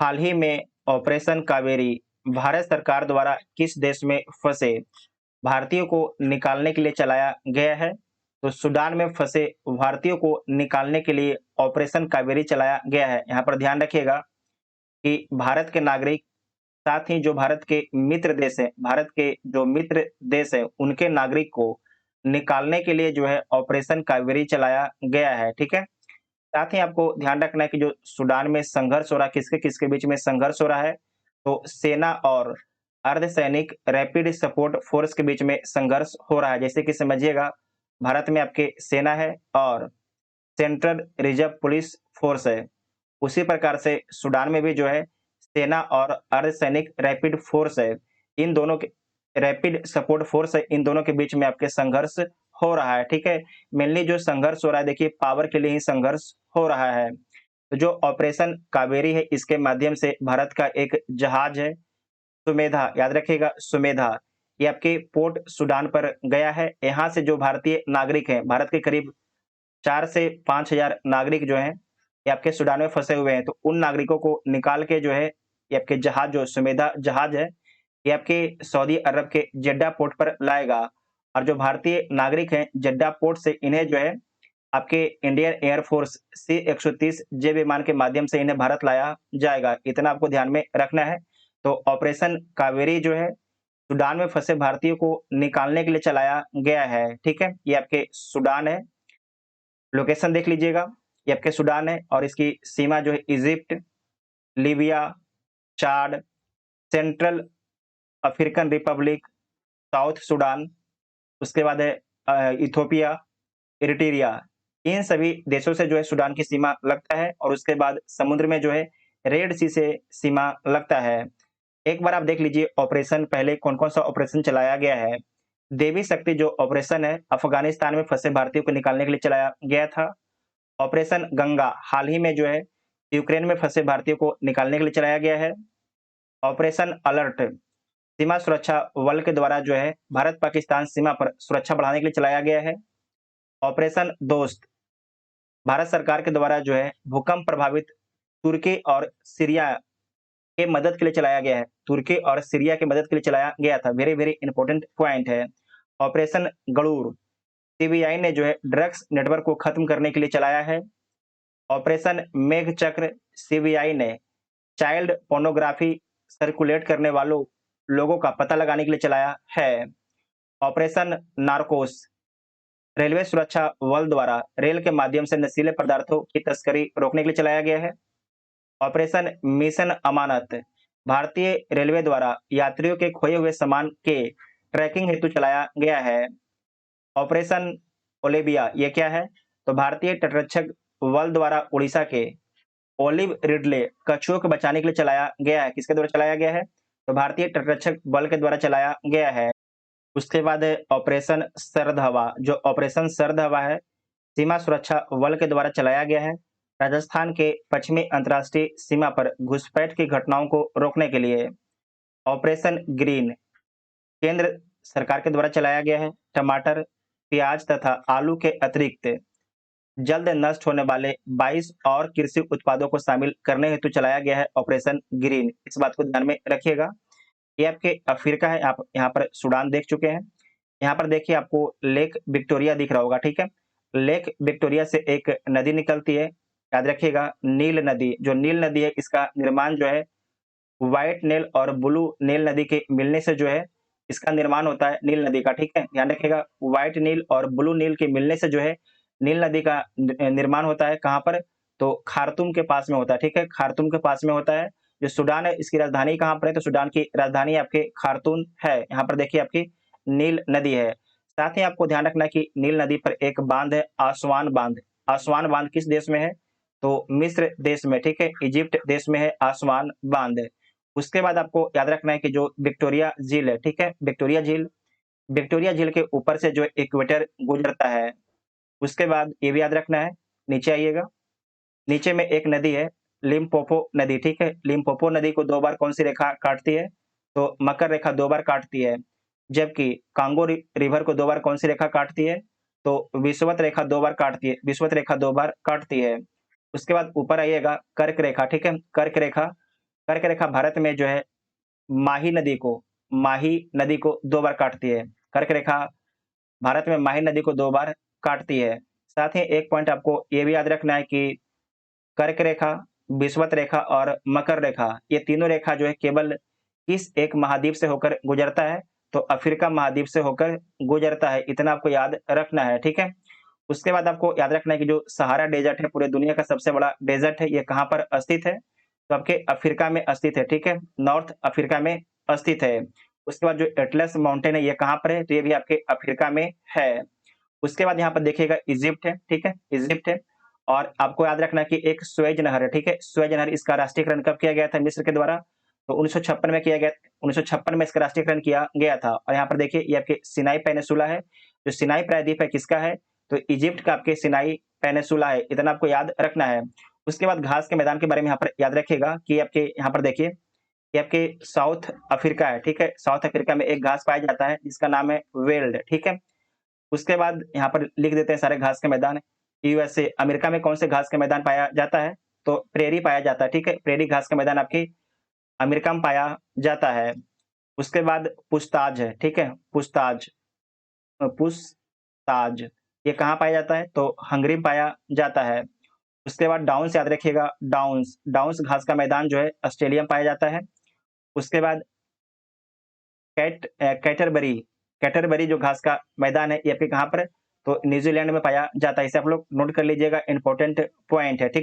हाल ही में ऑपरेशन कावेरी भारत सरकार द्वारा किस देश में फंसे भारतीयों को निकालने के लिए चलाया गया है? तो सूडान में फंसे भारतीयों को निकालने के लिए ऑपरेशन कावेरी चलाया गया है। यहाँ पर ध्यान रखिएगा कि भारत के नागरिक, साथ ही जो भारत के मित्र देश हैं, भारत के जो मित्र देश हैं, उनके नागरिक को निकालने के लिए जो है ऑपरेशन कावेरी चलाया गया है, ठीक है? साथ ही आपको ध्यान रखना है कि जो सूडान में संघर्ष हो रहा है, किसके-किसके बीच में संघर्ष हो रहा है, तो सेना और अर्धसैनिक रैपिड सपोर्ट फोर्स के बीच में संघर्ष हो रहा है। जैसे कि समझिएगा, भारत में आपके सेना है और सेंट्रल रिजर्व पुलिस फोर्स है। उसी प्रकार से सूडान में भी जो है सेना और अर्धसैनिक रैपिड फोर्स है। इन दोनों के रैपिड सपोर्ट फोर्स है, इन दोनों के बीच में आपके संघर्ष हो रहा है, ठीक है? मेनली जो संघर्ष हो रहा है, देखिए पावर के लिए ही संघर्ष हो रहा है। तो जो ऑपरेशन कावेरी है, इसके माध्यम से भारत का एक जहाज है सुमेधा, याद रखिएगा सुमेधा, ये आपके पोर्ट सूडान पर गया है। यहाँ से जो भारतीय नागरिक हैं, भारत के करीब 4 से 5,000 नागरिक जो हैं, ये आपके सूडान में फँसे हुए हैं। तो उन नागरिकों को निकाल के जो है, ये आपके जहाज जो सुमेधा जहाज है, ये आपके सऊदी अरब के जेड्डा पोर्ट पर लाएगा। और जो भारतीय नागरिक हैं, जेड्डा पोर्ट से इन्हें जो है आपके इंडियन एयर फोर्स C-130 जे विमान के माध्यम से इन्हें भारत लाया जाएगा। इतना आपको ध्यान में रखना है। तो ऑपरेशन कावेरी जो है, सूडान में फँसे भारतीयों को निकालने के लिए चलाया गया है, ठीक है? ये आपके सूडान है। लोकेशन देख लीजिएगा, ये आपके सूडान है और इसकी सीमा जो है Egypt, Libya, Chad, Central African Republic, South Sudan, उसके बाद है इथियोपिया, इरिट्रिया, इन सभी देशों से जो है सूडान की सीमा लगता है और उसके बाद समुद्र में जो है रेड सी से सीमा लगता है। एक बार आप देख लीजिए ऑपरेशन पहले कौन-कौन सा ऑपरेशन चलाया गया है। देवी शक्ति जो ऑपरेशन है, अफ़गानिस्तान में फँसे भारतीयों को निकालने के लिए चलाया गया था। ऑपरेशन गंगा हाल ही में जो है यूक्रेन में फँसे भारतीयों को निकालने के लिए चलाया गया है। ऑपरेशन अलर्ट सीमा सुरक्षा बल के द्वारा जो है भारत-पाकिस्तान सीमा पर सुरक्षा बढ़ाने के लिए चलाया गया है। ऑपरेशन दोस्त भारत सरकार के द्वारा जो है भूकंप प्रभावित तुर्की और सीरिया के मदद के लिए चलाया गया है। तुर्की और सीरिया की मदद के लिए चलाया गया था। वेरी वेरी इंपॉर्टेंट पॉइंट है। ऑपरेशन गरुड़ सीबीआई ने जो है ड्रग्स नेटवर्क को खत्म करने के लिए चलाया है। ऑपरेशन मेघचक्र सीबीआई ने चाइल्ड पोर्नोग्राफी सर्कुलेट करने वालों लोगों का पता लगाने के लिए चलाया है। ऑपरेशन नार्कोस रेलवे सुरक्षा बल द्वारा रेल के माध्यम से नशीले पदार्थों की तस्करी रोकने के लिए चलाया गया है। ऑपरेशन मिशन अमानत भारतीय रेलवे द्वारा यात्रियों के खोए हुए सामान के ट्रैकिंग हेतु चलाया गया है। ऑपरेशन ओलिविया ये क्या है? तो भारतीय तटरक्षक बल द्वारा उड़ीसा के ओलिव रिडले कछुओं को बचाने के लिए चलाया गया है। किसके द्वारा चलाया गया है? तो भारतीय तटरक्षक बल के द्वारा चलाया गया है। उसके बाद है ऑपरेशन सर्द हवा, जो ऑपरेशन सर्द हवा है, सीमा सुरक्षा बल के द्वारा चलाया गया है। राजस्थान के पश्चिमी अंतर्राष्ट्रीय सीमा पर घुसपैठ की घटनाओं को रोकने के लिए। ऑपरेशन ग्रीन केंद्र सरकार के द्वारा चलाया गया है। टमाटर, प्याज तथा आलू के अतिरिक्त जल्द नष्ट होने वाले 22 और कृषि उत्पादों को शामिल करने हेतु चलाया गया है ऑपरेशन ग्रीन। इस बात को ध्यान में रखिएगा। ये आपके अफ्रीका है, आप यहाँ पर सूडान देख चुके हैं। यहाँ पर देखिए आपको लेक विक्टोरिया दिख रहा होगा, ठीक है? लेक विक्टोरिया से एक नदी निकलती है, याद रखिएगा नील नदी। जो नील नदी है, इसका निर्माण जो है व्हाइट नील और ब्लू नील नदी के मिलने से जो है इसका निर्माण होता है नील नदी का, ठीक है? ध्यान रखिएगा व्हाइट नील और ब्लू नील के मिलने से जो है नील नदी का निर्माण होता है। कहाँ पर? तो खार्तूम के पास में होता है, ठीक है? खार्तूम के पास में होता है। जो सूडान है, इसकी राजधानी कहाँ पर है? तो सूडान की राजधानी आपके खार्तूम है। यहाँ पर देखिए आपकी नील नदी है। साथ ही आपको ध्यान रखना है कि नील नदी पर एक बांध है, आसवान बांध। आसवान बांध किस देश में है? तो मिस्र देश में, ठीक है? इजिप्ट देश में है आसवान बांध। उसके बाद आपको याद रखना है कि जो विक्टोरिया झील है, ठीक है? विक्टोरिया झील के ऊपर से जो इक्वेटर गुजरता है। उसके बाद ये भी याद रखना है, नीचे आइएगा, नीचे में एक नदी है लिम्पोपो नदी, ठीक है? लिम्पोपो नदी को 2 बार कौन-सी रेखा काटती है? तो मकर रेखा 2 बार काटती है। जबकि कांगो रिवर को 2 बार कौन-सी रेखा काटती है? तो विषुवत रेखा 2 बार काटती है। विषुवत रेखा 2 बार काटती है। उसके बाद ऊपर आइएगा कर्क रेखा, ठीक है? कर्क रेखा कर्क रेखा भारत में जो है माही नदी को 2 बार काटती है। कर्क रेखा भारत में माही नदी को 2 बार काटती है। साथ ही एक पॉइंट आपको ये भी याद रखना है कि कर्क रेखा, विषुवत रेखा और मकर रेखा, ये तीनों रेखा जो है केवल किस एक महाद्वीप से होकर गुजरता है? तो अफ्रीका महाद्वीप से होकर गुजरता है, इतना आपको याद रखना है, ठीक है? उसके बाद आपको याद रखना है कि जो सहारा डेजर्ट है, पूरे दुनिया का सबसे बड़ा डेजर्ट है, ये कहाँ पर स्थित है? तो आपके अफ्रीका में स्थित है, ठीक है? नॉर्थ अफ्रीका में स्थित है। उसके बाद जो एटलस माउंटेन है, ये कहाँ पर है? तो ये भी आपके अफ्रीका में है। उसके बाद यहाँ पर देखिएगा इजिप्ट है, ठीक है? इजिप्ट है। और आपको याद रखना है कि एक स्वेज नहर है, ठीक है? स्वेज नहर, इसका राष्ट्रीयकरण कब किया गया था मिस्र के द्वारा? तो 1956 में किया गया, 1956 में इसका राष्ट्रीयकरण किया गया था। और यहाँ पर देखिए ये आपके सिनाई पेनिनसुला है। जो सिनाई प्रायद्वीप है किसका है? तो इजिप्ट का आपके सिनाई पेनिनसुला है, इतना आपको याद रखना है। उसके बाद घास के मैदान के बारे में यहाँ पर याद रखिएगा कि आपके यहाँ पर देखिए, ये आपके साउथ अफ्रीका है, ठीक है? साउथ अफ्रीका में एक घास पाया जाता है जिसका नाम है वेल्ड, ठीक है? उसके बाद यहाँ पर लिख देते हैं सारे घास के मैदान। यूएसए, अमेरिका में कौन से घास के मैदान पाया जाता है? तो प्रेरी पाया जाता है, ठीक है? प्रेरी घास का मैदान आपकी अमेरिका में पाया जाता है। उसके बाद पूछताछ है, ठीक है? पूछताछ, पूछताछ, ये कहाँ पाया जाता है? तो हंगरी में पाया जाता है। उसके बाद डाउन्स याद रखिएगा, डाउन्स, डाउन्स घास का मैदान जो है ऑस्ट्रेलिया में पाया जाता है। उसके बाद कैटरबरी, कैटरबरी जो घास का मैदान है, ये आपके कहाँ पर है? तो न्यूजीलैंड में पाया जाता है। इसे आप लोग नोट कर लीजिएगा, इंपॉर्टेंट पॉइंट है, ठीक है?